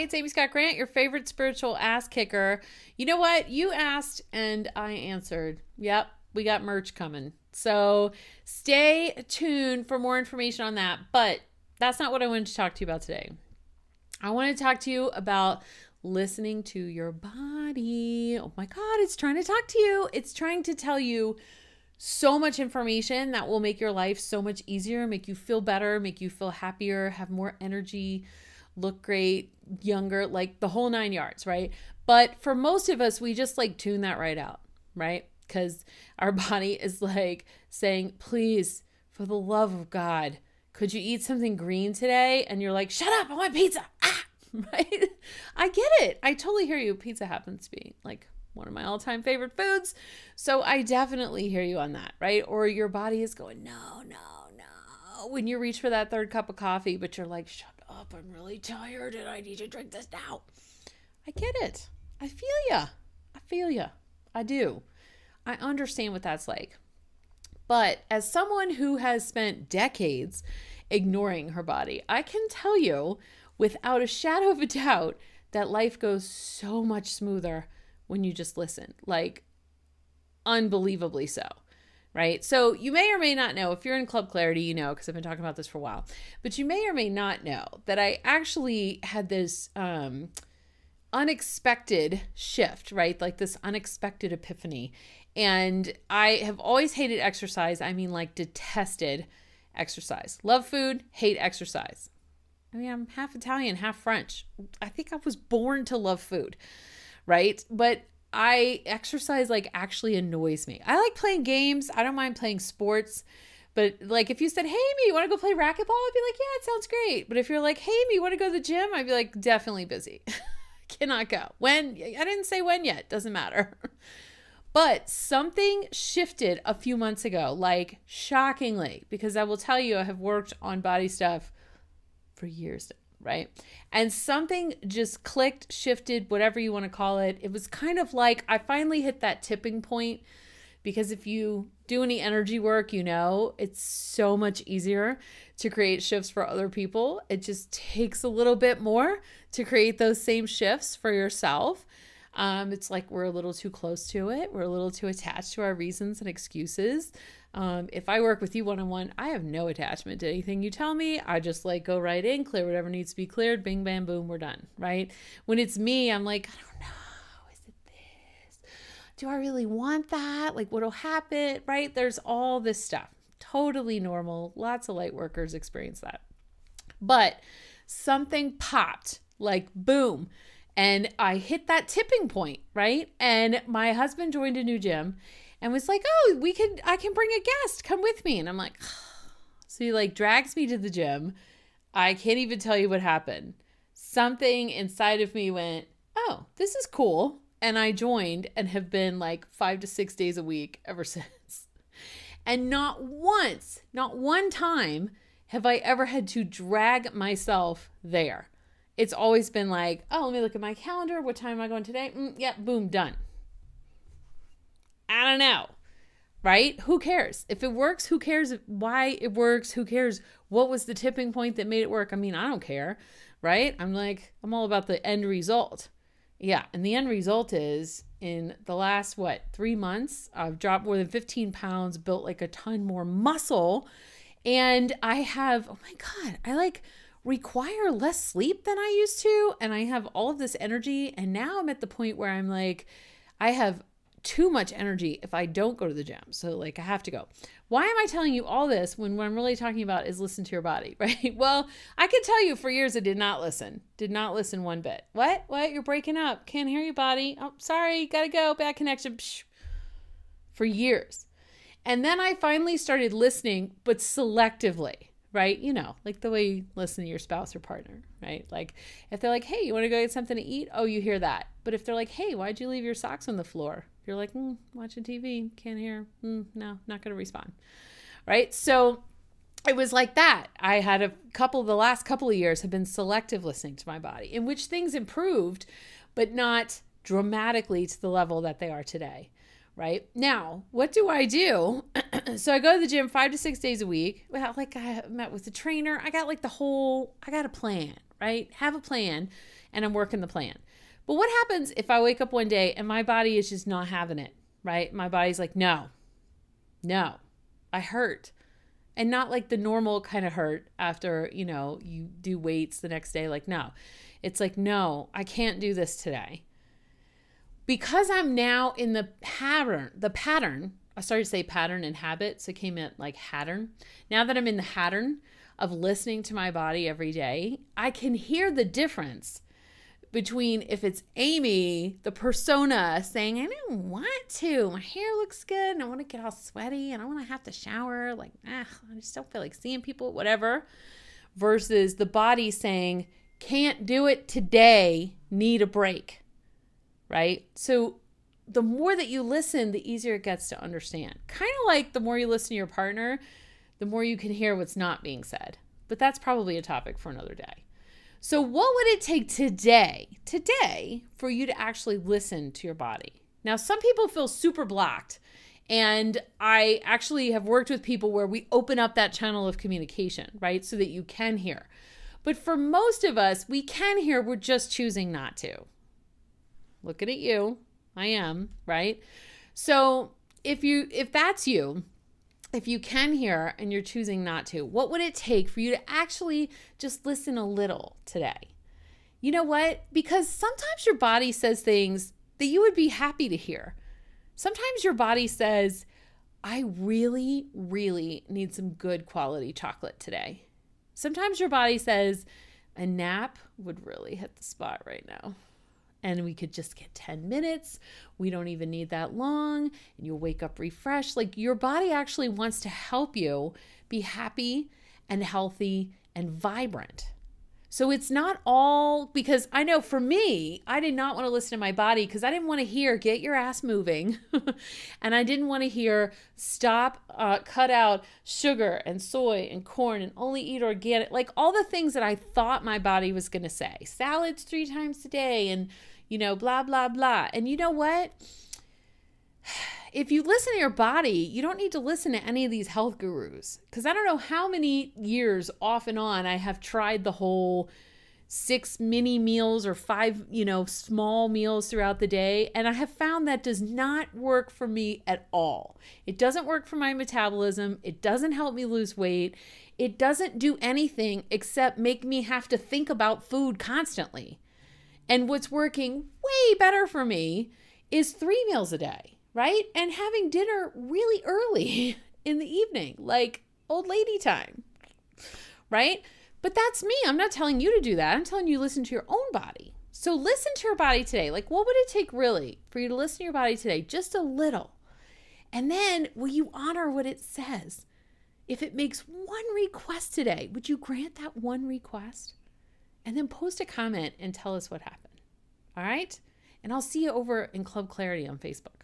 It's Amy Scott Grant, your favorite spiritual ass kicker. You know what? You asked and I answered. Yep, we got merch coming. So stay tuned for more information on that. But that's not what I wanted to talk to you about today. I want to talk to you about listening to your body. Oh my God, it's trying to talk to you. It's trying to tell you so much information that will make your life so much easier, make you feel better, make you feel happier, have more energy, look great, younger, like the whole 9 yards, right? But for most of us, we just like tune that right out, right? Because our body is like saying, please, for the love of God, could you eat something green today? And you're like, shut up, I want pizza. Ah, right? I get it. I totally hear you. Pizza happens to be like one of my all-time favorite foods. So I definitely hear you on that, right? Or your body is going, no, no, no. When you reach for that third cup of coffee, but you're like, shut up, I'm really tired and I need to drink this now. I get it. I feel ya. I feel ya. I do. I understand what that's like. But as someone who has spent decades ignoring her body, I can tell you without a shadow of a doubt that life goes so much smoother when you just listen, like unbelievably so, right? So you may or may not know, if you're in Club Clarity, you know, because I've been talking about this for a while, but you may or may not know that I actually had this unexpected shift, right? Like this unexpected epiphany. And I have always hated exercise. I mean, like detested exercise. Love food, hate exercise. I mean, I'm half Italian, half French. I think I was born to love food, right? But exercise like actually annoys me. I like playing games. I don't mind playing sports. But like if you said, hey, me, you want to go play racquetball? I'd be like, yeah, it sounds great. But if you're like, hey, me, you want to go to the gym? I'd be like, definitely busy. Cannot go. When? I didn't say when yet. Doesn't matter. But something shifted a few months ago, like shockingly, because I will tell you, I have worked on body stuff for years, right? And something just clicked, shifted, whatever you want to call it. It was kind of like I finally hit that tipping point, because if you do any energy work, you know, it's so much easier to create shifts for other people. It just takes a little bit more to create those same shifts for yourself. It's like we're a little too close to it. We're a little too attached to our reasons and excuses. If I work with you one-on-one, I have no attachment to anything you tell me. I just like go right in, clear whatever needs to be cleared, bing, bam, boom, we're done, right? When it's me, I'm like, I don't know, is it this? Do I really want that? Like what'll happen, right? There's all this stuff. Totally normal. Lots of light workers experience that. But something popped, like boom. And I hit that tipping point, right? And my husband joined a new gym and was like, oh, I can bring a guest, come with me. And I'm like, so he like drags me to the gym. I can't even tell you what happened. Something inside of me went, oh, this is cool. And I joined and have been like 5 to 6 days a week ever since. And not once, not one time have I ever had to drag myself there. It's always been like, oh, let me look at my calendar. What time am I going today? Yeah, boom, done. I don't know, right? Who cares? If it works, who cares why it works? Who cares what was the tipping point that made it work? I mean, I don't care, right? I'm all about the end result. Yeah, and the end result is in the last, 3 months, I've dropped more than 15 pounds, built like a ton more muscle, and I have, oh my God, I require less sleep than I used to. And I have all of this energy. And now I'm at the point where I'm like, I have too much energy if I don't go to the gym. So like I have to go. Why am I telling you all this when what I'm really talking about is listen to your body, right? Well, I can tell you for years I did not listen one bit. What? You're breaking up. Can't hear you, body. Oh, sorry. Gotta go. Bad connection. Psh. For years. And then I finally started listening, but selectively. Right? You know, like the way you listen to your spouse or partner, right? Like if they're like, hey, you want to go get something to eat? Oh, you hear that. But if they're like, hey, why'd you leave your socks on the floor? You're like, watching TV, can't hear. No, not going to respond. Right? So it was like that. I had the last couple of years have been selective listening to my body, in which things improved, but not dramatically to the level that they are today. Right now, what do I do? So I go to the gym 5 to 6 days a week. Well, like I met with the trainer. I got a plan, right? Have a plan and I'm working the plan. But what happens if I wake up one day and my body is just not having it, right? My body's like, no, I hurt. And not like the normal kind of hurt after, you do weights the next day. Like, no, it's like, no, I can't do this today. Because I'm now in the pattern, I started to say pattern and habit, so it came in like pattern. Now that I'm in the pattern of listening to my body every day, I can hear the difference between if it's Amy, the persona, saying, I don't want to, my hair looks good, and I want to get all sweaty, and I want to have to shower, like, I just don't feel like seeing people, whatever, versus the body saying, can't do it today, need a break, right? So the more that you listen, the easier it gets to understand. Kind of like the more you listen to your partner, the more you can hear what's not being said. But that's probably a topic for another day. So what would it take today for you to actually listen to your body? Now, some people feel super blocked, and I actually have worked with people where we open up that channel of communication, right? So that you can hear. But for most of us, we can hear, we're just choosing not to. Looking at you, I am, right? So if that's you, if you can hear and you're choosing not to, what would it take for you to actually just listen a little today? You know what? Because sometimes your body says things that you would be happy to hear. Sometimes your body says, I really, really need some good quality chocolate today. Sometimes your body says, a nap would really hit the spot right now. And we could just get 10 minutes. We don't even need that long. And you'll wake up refreshed. Like, your body actually wants to help you be happy and healthy and vibrant. So it's not all, because I know for me, I did not want to listen to my body because I didn't want to hear, get your ass moving. And I didn't want to hear, stop, cut out sugar and soy and corn and only eat organic. Like all the things that I thought my body was going to say. Salads 3 times a day and, blah, blah, blah. And you know what? If you listen to your body, you don't need to listen to any of these health gurus. Because I don't know how many years off and on I have tried the whole 6 mini meals or 5, small meals throughout the day. And I have found that does not work for me at all. It doesn't work for my metabolism. It doesn't help me lose weight. It doesn't do anything except make me have to think about food constantly. And what's working way better for me is 3 meals a day, right? And having dinner really early in the evening, like old lady time, right? But that's me. I'm not telling you to do that. I'm telling you to listen to your own body. So listen to your body today. Like, what would it take really for you to listen to your body today? Just a little. And then will you honor what it says? If it makes one request today, would you grant that one request? And then post a comment and tell us what happened. All right? And I'll see you over in Club Clarity on Facebook.